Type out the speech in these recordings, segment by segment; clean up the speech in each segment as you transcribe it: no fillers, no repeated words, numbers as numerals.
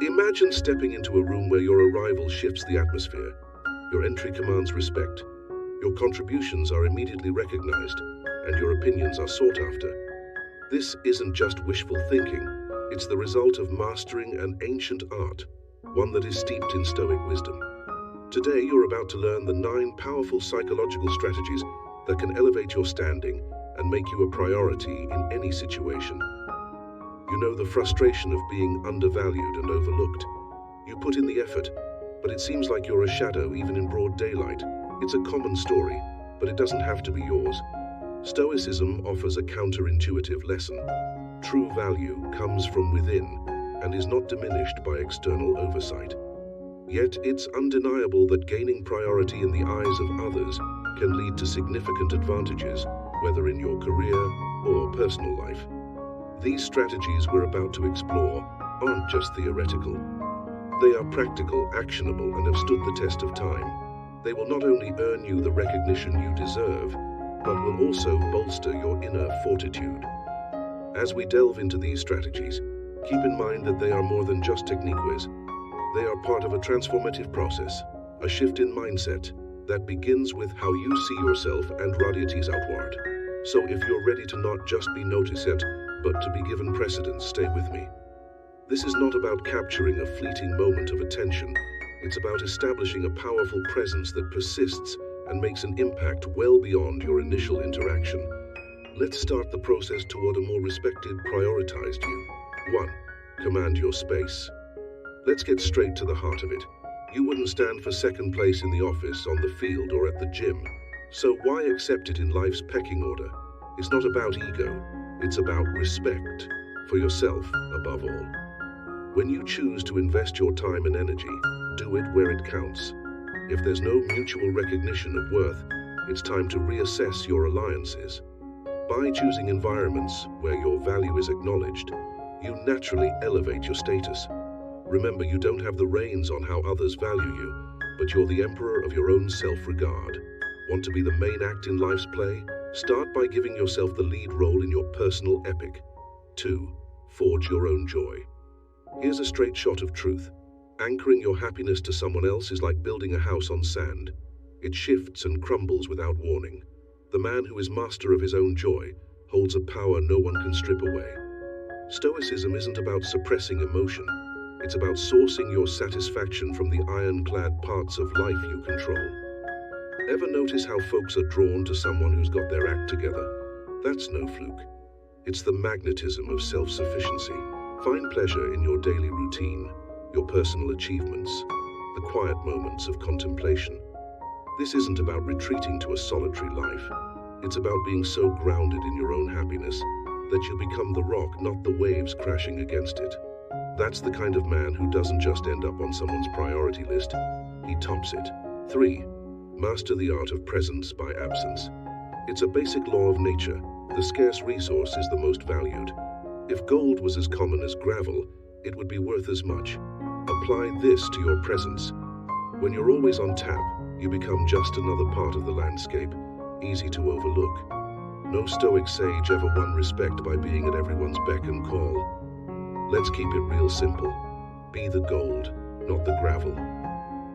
Imagine stepping into a room where your arrival shifts the atmosphere. Your entry commands respect. Your contributions are immediately recognized, and your opinions are sought after. This isn't just wishful thinking, it's the result of mastering an ancient art, one that is steeped in Stoic wisdom. Today, you're about to learn the 9 powerful psychological strategies that can elevate your standing and make you a priority in any situation. You know the frustration of being undervalued and overlooked. You put in the effort, but it seems like you're a shadow even in broad daylight. It's a common story, but it doesn't have to be yours. Stoicism offers a counterintuitive lesson. True value comes from within and is not diminished by external oversight. Yet it's undeniable that gaining priority in the eyes of others can lead to significant advantages, whether in your career or personal life. These strategies we're about to explore aren't just theoretical. They are practical, actionable, and have stood the test of time. They will not only earn you the recognition you deserve, but will also bolster your inner fortitude. As we delve into these strategies, keep in mind that they are more than just techniques. They are part of a transformative process, a shift in mindset that begins with how you see yourself and radiates outward. So if you're ready to not just be noticed, but to be given precedence, stay with me. This is not about capturing a fleeting moment of attention. It's about establishing a powerful presence that persists and makes an impact well beyond your initial interaction. Let's start the process toward a more respected, prioritized you. 1. Command your space. Let's get straight to the heart of it. You wouldn't stand for second place in the office, on the field, or at the gym. So why accept it in life's pecking order? It's not about ego. It's about respect for yourself above all. When you choose to invest your time and energy, do it where it counts. If there's no mutual recognition of worth, it's time to reassess your alliances. By choosing environments where your value is acknowledged, you naturally elevate your status. Remember, you don't have the reins on how others value you, but you're the emperor of your own self-regard. Want to be the main act in life's play? Start by giving yourself the lead role in your personal epic. 2. Forge your own joy. Here's a straight shot of truth. Anchoring your happiness to someone else is like building a house on sand. It shifts and crumbles without warning. The man who is master of his own joy holds a power no one can strip away. Stoicism isn't about suppressing emotion. It's about sourcing your satisfaction from the ironclad parts of life you control. Ever notice how folks are drawn to someone who's got their act together? That's no fluke. It's the magnetism of self-sufficiency. Find pleasure in your daily routine, your personal achievements, the quiet moments of contemplation. This isn't about retreating to a solitary life. It's about being so grounded in your own happiness that you become the rock, not the waves crashing against it. That's the kind of man who doesn't just end up on someone's priority list, he tops it. 3. Master the art of presence by absence. It's a basic law of nature. The scarce resource is the most valued. If gold was as common as gravel, it would be worth as much. Apply this to your presence. When you're always on tap, you become just another part of the landscape, easy to overlook. No Stoic sage ever won respect by being at everyone's beck and call. Let's keep it real simple. Be the gold, not the gravel.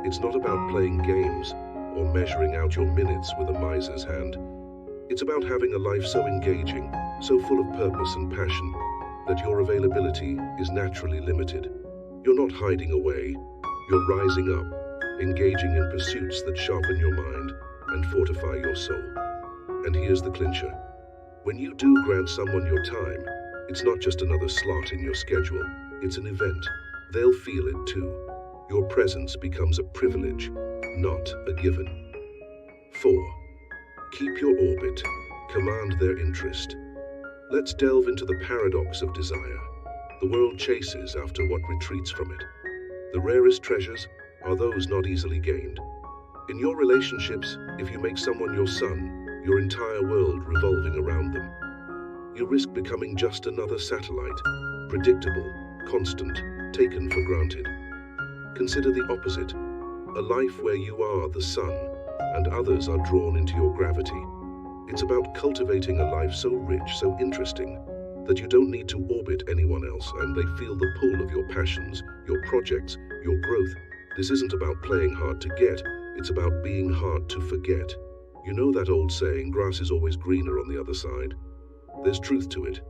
It's not about playing games or measuring out your minutes with a miser's hand. It's about having a life so engaging, so full of purpose and passion, that your availability is naturally limited. You're not hiding away. You're rising up, engaging in pursuits that sharpen your mind and fortify your soul. And here's the clincher. When you do grant someone your time, it's not just another slot in your schedule. It's an event. They'll feel it too. Your presence becomes a privilege, not a given. 4. Keep your orbit. Command their interest. Let's delve into the paradox of desire. The world chases after what retreats from it. The rarest treasures are those not easily gained. In your relationships, if you make someone your sun, your entire world revolving around them, you risk becoming just another satellite, predictable, constant, taken for granted. Consider the opposite, a life where you are the sun and others are drawn into your gravity. It's about cultivating a life so rich, so interesting, that you don't need to orbit anyone else, and they feel the pull of your passions, your projects, your growth. This isn't about playing hard to get, it's about being hard to forget. You know that old saying, grass is always greener on the other side? There's truth to it.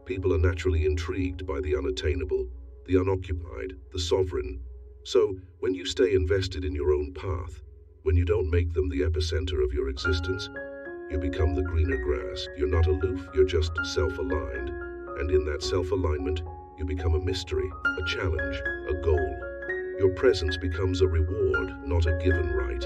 People are naturally intrigued by the unattainable, the unoccupied, the sovereign. So, when you stay invested in your own path, when you don't make them the epicenter of your existence, you become the greener grass. You're not aloof, you're just self-aligned. And in that self-alignment, you become a mystery, a challenge, a goal. Your presence becomes a reward, not a given right.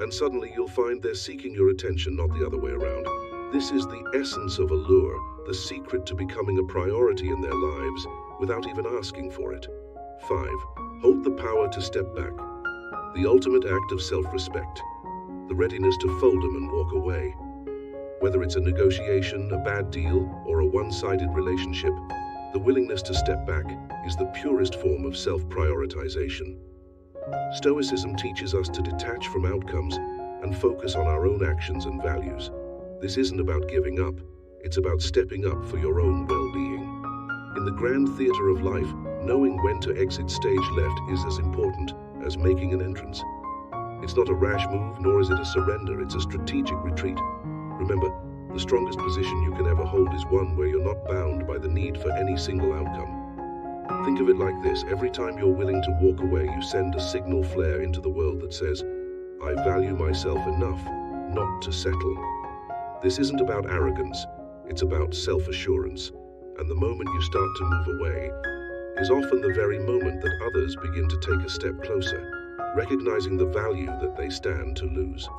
And suddenly you'll find they're seeking your attention, not the other way around. This is the essence of allure, the secret to becoming a priority in their lives without even asking for it. 5. Hold the power to step back. The ultimate act of self-respect. The readiness to fold them and walk away. Whether it's a negotiation, a bad deal, or a one-sided relationship, the willingness to step back is the purest form of self-prioritization. Stoicism teaches us to detach from outcomes and focus on our own actions and values. This isn't about giving up, it's about stepping up for your own well-being. In the grand theater of life, knowing when to exit stage left is as important as making an entrance. It's not a rash move, nor is it a surrender, it's a strategic retreat. Remember, the strongest position you can ever hold is one where you're not bound by the need for any single outcome. Think of it like this: every time you're willing to walk away, you send a signal flare into the world that says, I value myself enough not to settle. This isn't about arrogance, it's about self-assurance. And the moment you start to move away is often the very moment that others begin to take a step closer, recognizing the value that they stand to lose.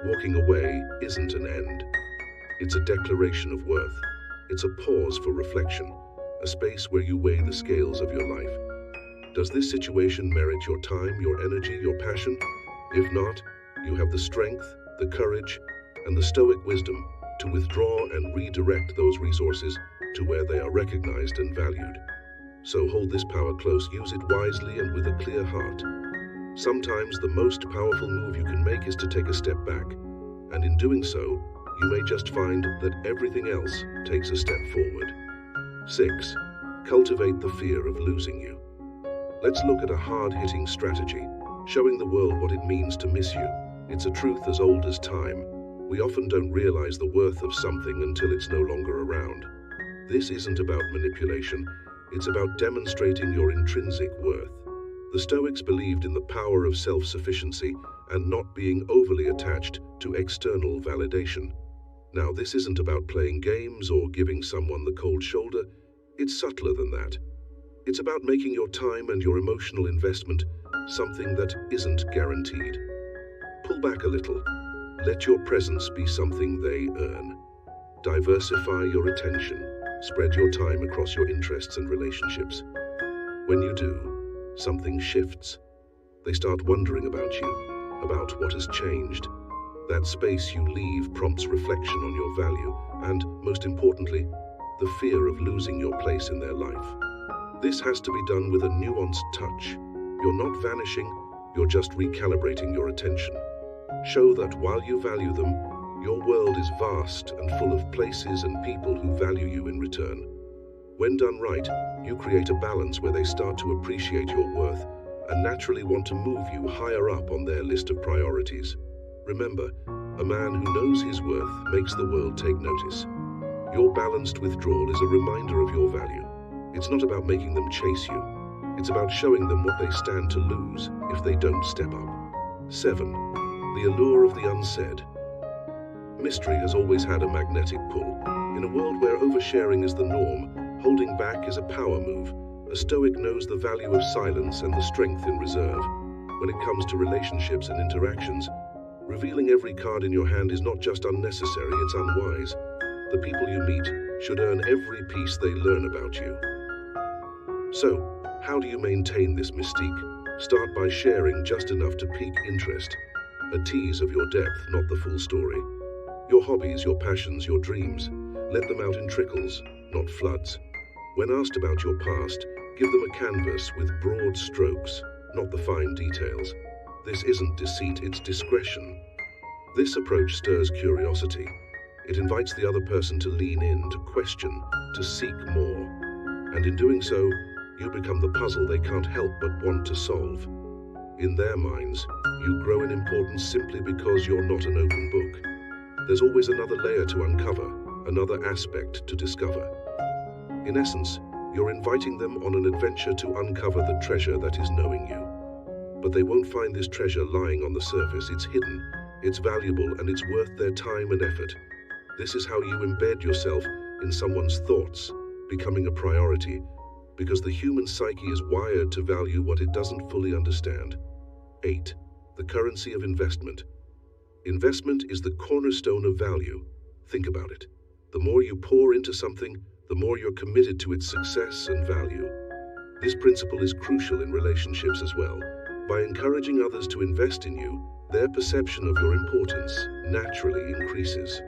Walking away isn't an end. It's a declaration of worth. It's a pause for reflection, a space where you weigh the scales of your life. Does this situation merit your time, your energy, your passion? If not, you have the strength, the courage, and the Stoic wisdom to withdraw and redirect those resources to where they are recognized and valued. So hold this power close, use it wisely and with a clear heart. Sometimes the most powerful move you can make is to take a step back, and in doing so, you may just find that everything else takes a step forward. 6. Cultivate the fear of losing you. Let's look at a hard-hitting strategy, showing the world what it means to miss you. It's a truth as old as time. We often don't realize the worth of something until it's no longer around. This isn't about manipulation, it's about demonstrating your intrinsic worth. The Stoics believed in the power of self-sufficiency and not being overly attached to external validation. Now, this isn't about playing games or giving someone the cold shoulder. It's subtler than that. It's about making your time and your emotional investment something that isn't guaranteed. Pull back a little. Let your presence be something they earn. Diversify your attention. Spread your time across your interests and relationships. When you do, something shifts. They start wondering about you, about what has changed. That space you leave prompts reflection on your value and, most importantly, the fear of losing your place in their life. This has to be done with a nuanced touch. You're not vanishing, you're just recalibrating your attention. Show that while you value them, your world is vast and full of places and people who value you in return. When done right, you create a balance where they start to appreciate your worth and naturally want to move you higher up on their list of priorities. Remember, a man who knows his worth makes the world take notice. Your balanced withdrawal is a reminder of your value. It's not about making them chase you. It's about showing them what they stand to lose if they don't step up. 7. The allure of the unsaid. Mystery has always had a magnetic pull. In a world where oversharing is the norm, holding back is a power move. A Stoic knows the value of silence and the strength in reserve. When it comes to relationships and interactions, revealing every card in your hand is not just unnecessary, it's unwise. The people you meet should earn every piece they learn about you. So, how do you maintain this mystique? Start by sharing just enough to pique interest. A tease of your depth, not the full story. Your hobbies, your passions, your dreams. Let them out in trickles, not floods. When asked about your past, give them a canvas with broad strokes, not the fine details. This isn't deceit, it's discretion. This approach stirs curiosity. It invites the other person to lean in, to question, to seek more. And in doing so, you become the puzzle they can't help but want to solve. In their minds, you grow in importance simply because you're not an open book. There's always another layer to uncover, another aspect to discover. In essence, you're inviting them on an adventure to uncover the treasure that is knowing you. But they won't find this treasure lying on the surface. It's hidden, it's valuable, and it's worth their time and effort. This is how you embed yourself in someone's thoughts, becoming a priority, because the human psyche is wired to value what it doesn't fully understand. 8. The currency of investment. Investment is the cornerstone of value. Think about it. The more you pour into something, the more you're committed to its success and value. This principle is crucial in relationships as well. By encouraging others to invest in you, their perception of your importance naturally increases.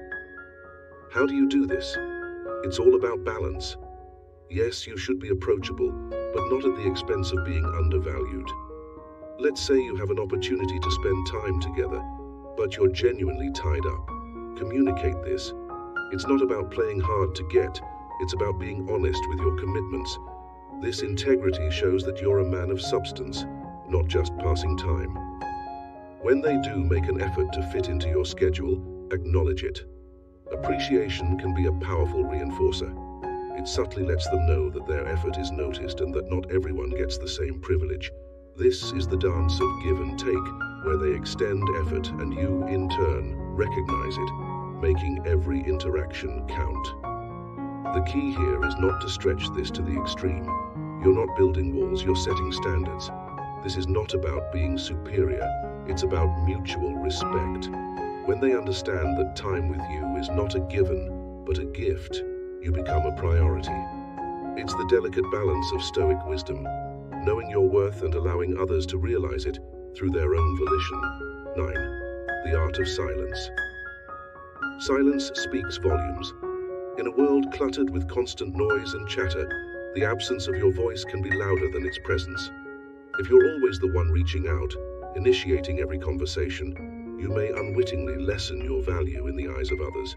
How do you do this? It's all about balance. Yes, you should be approachable, but not at the expense of being undervalued. Let's say you have an opportunity to spend time together, but you're genuinely tied up. Communicate this. It's not about playing hard to get, it's about being honest with your commitments. This integrity shows that you're a man of substance, not just passing time. When they do make an effort to fit into your schedule, acknowledge it. Appreciation can be a powerful reinforcer. It subtly lets them know that their effort is noticed and that not everyone gets the same privilege. This is the dance of give and take, where they extend effort and you, in turn, recognize it, making every interaction count. The key here is not to stretch this to the extreme. You're not building walls, you're setting standards. This is not about being superior, it's about mutual respect. When they understand that time with you is not a given, but a gift, you become a priority. It's the delicate balance of Stoic wisdom, knowing your worth and allowing others to realize it through their own volition. 9. The art of silence. Silence speaks volumes. In a world cluttered with constant noise and chatter, the absence of your voice can be louder than its presence. If you're always the one reaching out, initiating every conversation, you may unwittingly lessen your value in the eyes of others.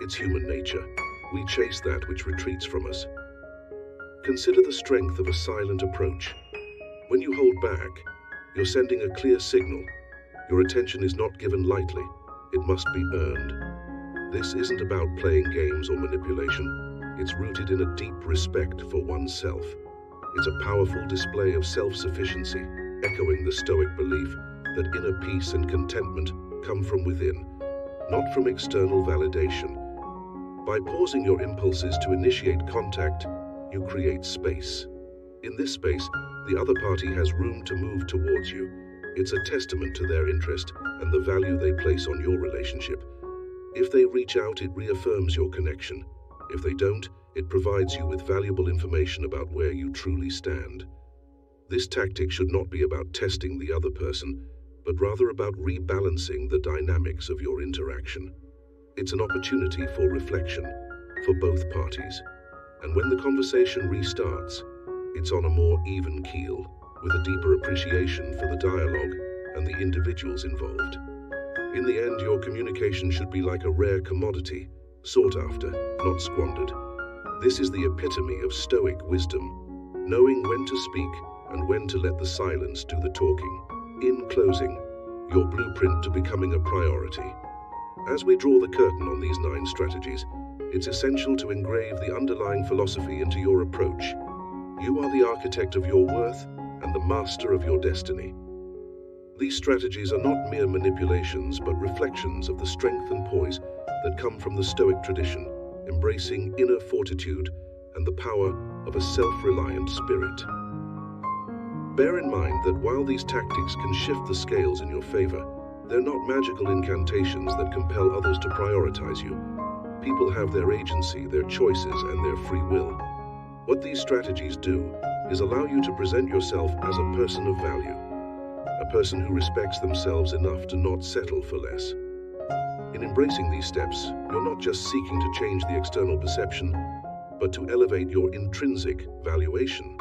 It's human nature. We chase that which retreats from us. Consider the strength of a silent approach. When you hold back, you're sending a clear signal. Your attention is not given lightly. It must be earned. This isn't about playing games or manipulation. It's rooted in a deep respect for oneself. It's a powerful display of self-sufficiency, echoing the Stoic belief that inner peace and contentment come from within, not from external validation. By pausing your impulses to initiate contact, you create space. In this space, the other party has room to move towards you. It's a testament to their interest and the value they place on your relationship. If they reach out, it reaffirms your connection. If they don't, it provides you with valuable information about where you truly stand. This tactic should not be about testing the other person, but rather about rebalancing the dynamics of your interaction. It's an opportunity for reflection, for both parties. And when the conversation restarts, it's on a more even keel, with a deeper appreciation for the dialogue and the individuals involved. In the end, your communication should be like a rare commodity, sought after, not squandered. This is the epitome of Stoic wisdom, knowing when to speak and when to let the silence do the talking. In closing, your blueprint to becoming a priority. As we draw the curtain on these 9 strategies, it's essential to engrave the underlying philosophy into your approach. You are the architect of your worth and the master of your destiny. These strategies are not mere manipulations, but reflections of the strength and poise that come from the Stoic tradition, embracing inner fortitude and the power of a self-reliant spirit. Bear in mind that while these tactics can shift the scales in your favor, they're not magical incantations that compel others to prioritize you. People have their agency, their choices, and their free will. What these strategies do is allow you to present yourself as a person of value, a person who respects themselves enough to not settle for less. In embracing these steps, you're not just seeking to change the external perception, but to elevate your intrinsic valuation.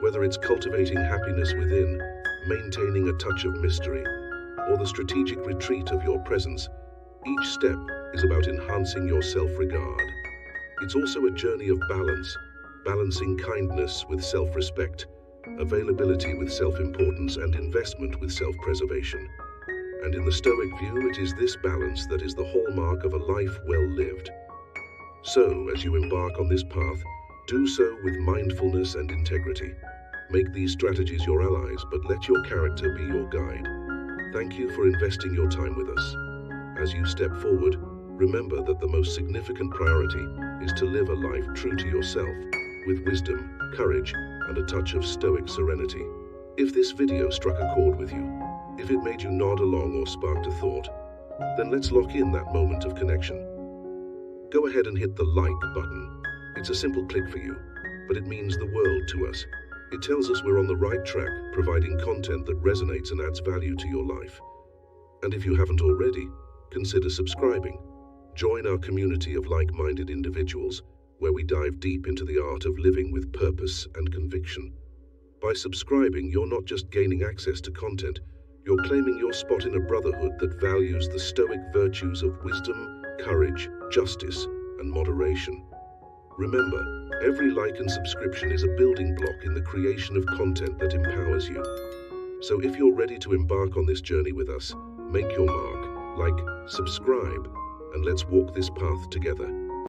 Whether it's cultivating happiness within, maintaining a touch of mystery, or the strategic retreat of your presence, each step is about enhancing your self-regard. It's also a journey of balance, balancing kindness with self-respect, availability with self-importance, and investment with self-preservation. And in the Stoic view, it is this balance that is the hallmark of a life well lived. So, as you embark on this path, do so with mindfulness and integrity. Make these strategies your allies, but let your character be your guide. Thank you for investing your time with us. As you step forward, remember that the most significant priority is to live a life true to yourself, with wisdom, courage, and a touch of Stoic serenity. If this video struck a chord with you, if it made you nod along or sparked a thought, then let's lock in that moment of connection. Go ahead and hit the like button. It's a simple click for you, but it means the world to us. It tells us we're on the right track, providing content that resonates and adds value to your life. And if you haven't already, consider subscribing. Join our community of like-minded individuals, where we dive deep into the art of living with purpose and conviction. By subscribing, you're not just gaining access to content, you're claiming your spot in a brotherhood that values the Stoic virtues of wisdom, courage, justice, and moderation. Remember, every like and subscription is a building block in the creation of content that empowers you. So if you're ready to embark on this journey with us, make your mark, like, subscribe, and let's walk this path together.